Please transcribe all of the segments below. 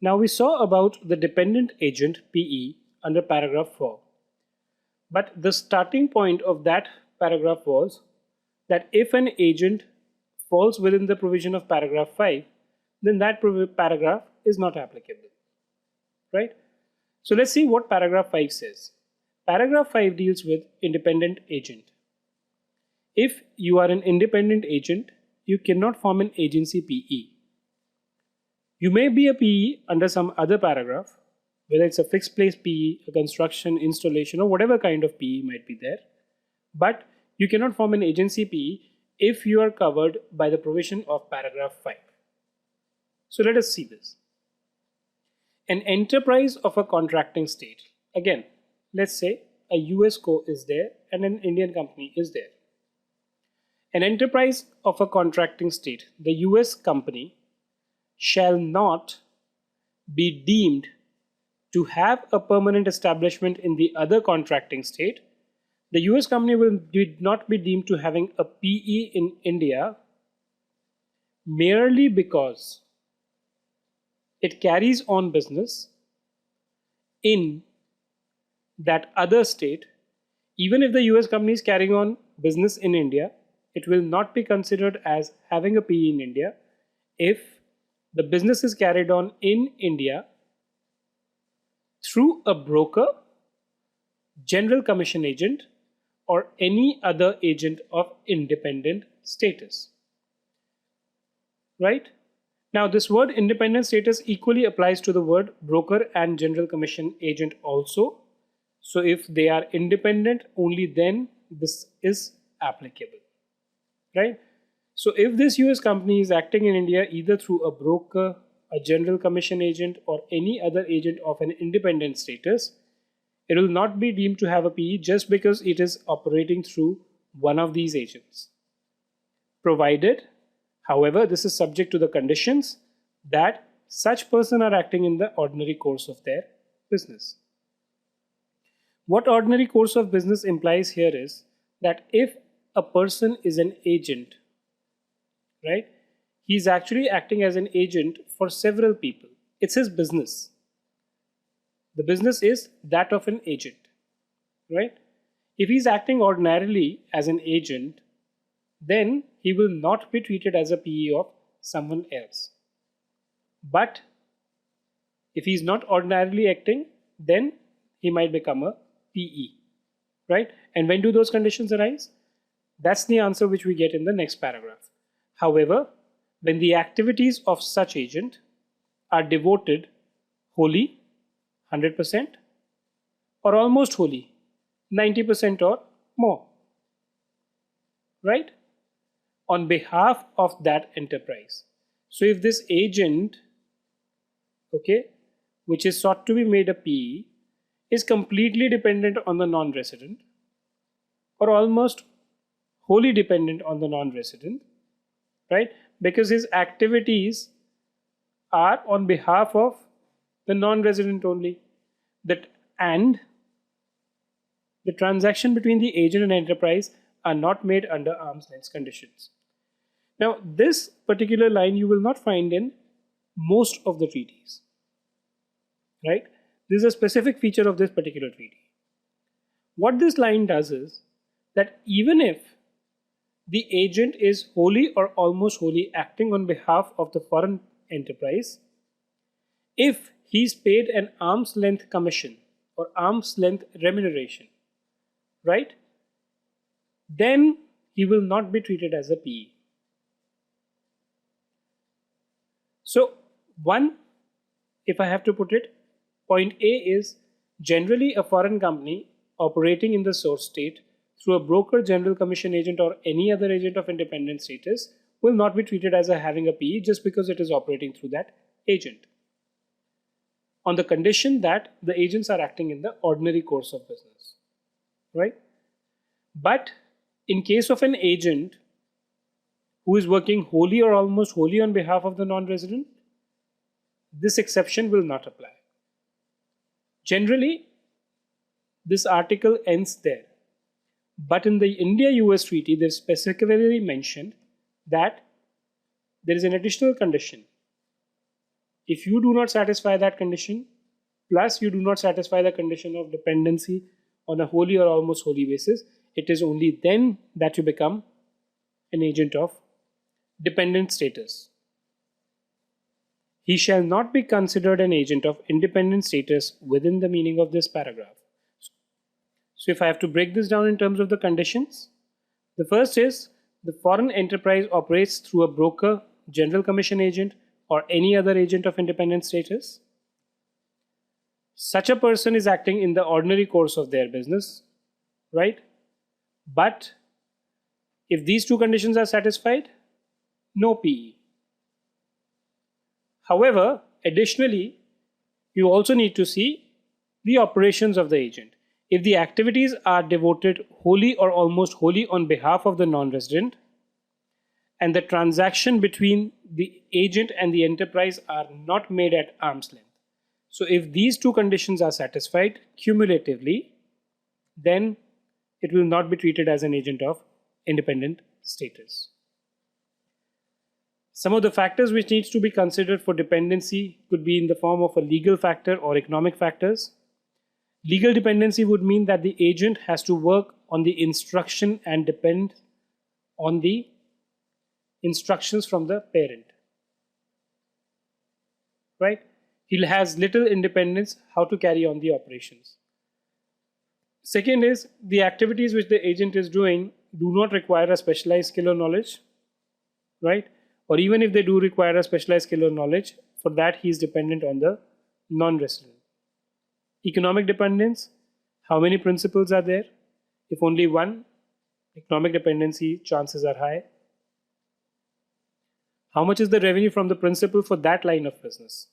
Now we saw about the dependent agent PE under paragraph 4. But the starting point of that paragraph was that if an agent falls within the provision of paragraph 5, then that paragraph is not applicable. Right? So let's see what paragraph 5 says. Paragraph 5 deals with independent agent. If you are an independent agent, you cannot form an agency PE. You may be a PE under some other paragraph, whether it's a fixed place PE, a construction, installation, or whatever kind of PE might be there. But you cannot form an agency PE if you are covered by the provision of paragraph 5. So let us see this. An enterprise of a contracting state. Again, let's say a US co is there and an Indian company is there. An enterprise of a contracting state, the US company, shall not be deemed to have a permanent establishment in the other contracting state. The US company will not be deemed to having a PE in India merely because it carries on business in that other state. Even if the US company is carrying on business in India, it will not be considered as having a PE in India if the business is carried on in India through a broker, general commission agent, or any other agent of independent status. Right? Now, this word independent status equally applies to the word broker and general commission agent also. So if they are independent, only then this is applicable. Right? So if this US company is acting in India either through a broker, a general commission agent, or any other agent of an independent status, it will not be deemed to have a PE just because it is operating through one of these agents. Provided, however, this is subject to the conditions that such person are acting in the ordinary course of their business. What ordinary course of business implies here is that if a person is an agent, right, he is actually acting as an agent for several people. It's his business. The business is that of an agent, right? If he's acting ordinarily as an agent, then he will not be treated as a PE of someone else. But if he's not ordinarily acting, then he might become a PE, right? And when do those conditions arise? That's the answer which we get in the next paragraph. However, when the activities of such agent are devoted wholly, 100%, or almost wholly, 90% or more, right, on behalf of that enterprise. So if this agent, okay, which is sought to be made a PE, is completely dependent on the non-resident or almost wholly dependent on the non-resident, right, because his activities are on behalf of the non-resident only, and the transaction between the agent and enterprise are not made under arm's length conditions. Now, this particular line you will not find in most of the treaties, right? This is a specific feature of this particular treaty. What this line does is that even if the agent is wholly or almost wholly acting on behalf of the foreign enterprise, if he's paid an arm's length commission or arm's length remuneration, right, then he will not be treated as a PE. So one, if I have to put it, point A is generally a foreign company operating in the source state through a broker, general commission agent, or any other agent of independent status will not be treated as having a PE just because it is operating through that agent, on the condition that the agents are acting in the ordinary course of business, right? But in case of an agent who is working wholly or almost wholly on behalf of the non-resident, this exception will not apply. Generally, this article ends there. But in the India-US treaty, they've specifically mentioned that there is an additional condition. If you do not satisfy that condition, plus you do not satisfy the condition of dependency on a wholly or almost wholly basis, it is only then that you become an agent of dependent status. He shall not be considered an agent of independent status within the meaning of this paragraph. So if I have to break this down in terms of the conditions, the first is the foreign enterprise operates through a broker, general commission agent, or any other agent of independent status. Such a person is acting in the ordinary course of their business, right? But if these two conditions are satisfied, no PE. However, additionally, you also need to see the operations of the agent. If the activities are devoted wholly or almost wholly on behalf of the non-resident, and the transaction between the agent and the enterprise are not made at arm's length. So if these two conditions are satisfied cumulatively, then it will not be treated as an agent of independent status. Some of the factors which needs to be considered for dependency could be in the form of a legal factor or economic factors. Legal dependency would mean that the agent has to work on the instruction and depend on the instructions from the parent, right? He has little independence how to carry on the operations. Second is the activities which the agent is doing do not require a specialized skill or knowledge, right? Or even if they do require a specialized skill or knowledge, for that he is dependent on the non-resident. Economic dependence, how many principals are there? If only one, economic dependency chances are high. How much is the revenue from the principal for that line of business,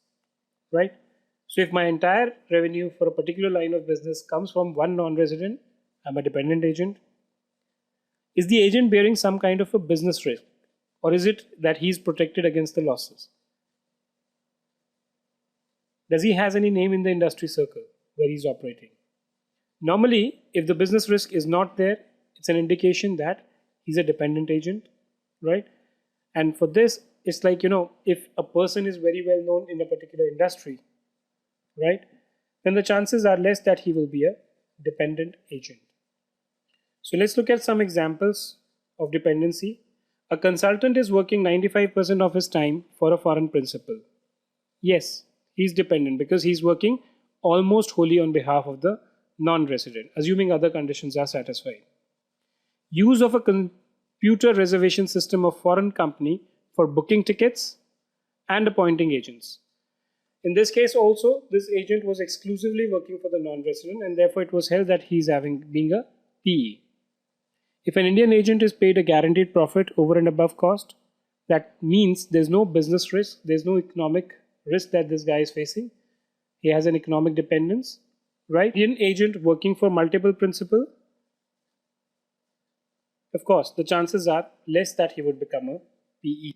right? So if my entire revenue for a particular line of business comes from one non-resident, I'm a dependent agent. Is the agent bearing some kind of a business risk, or is it that he's protected against the losses? Does he has any name in the industry circle where he's operating? Normally, if the business risk is not there, it's an indication that he's a dependent agent, right? And for this, it's like, if a person is very well known in a particular industry, right, then the chances are less that he will be a dependent agent. So let's look at some examples of dependency. A consultant is working 95% of his time for a foreign principal. Yes, he's dependent because he's working almost wholly on behalf of the non-resident, assuming other conditions are satisfied. Use of a computer reservation system of foreign company for booking tickets and appointing agents. In this case also, this agent was exclusively working for the non-resident, and therefore it was held that he is being a PE. If an Indian agent is paid a guaranteed profit over and above cost, that means there's no business risk, there's no economic risk that this guy is facing. He has an economic dependence, right? Indian agent working for multiple principal, of course, the chances are less that he would become a PE.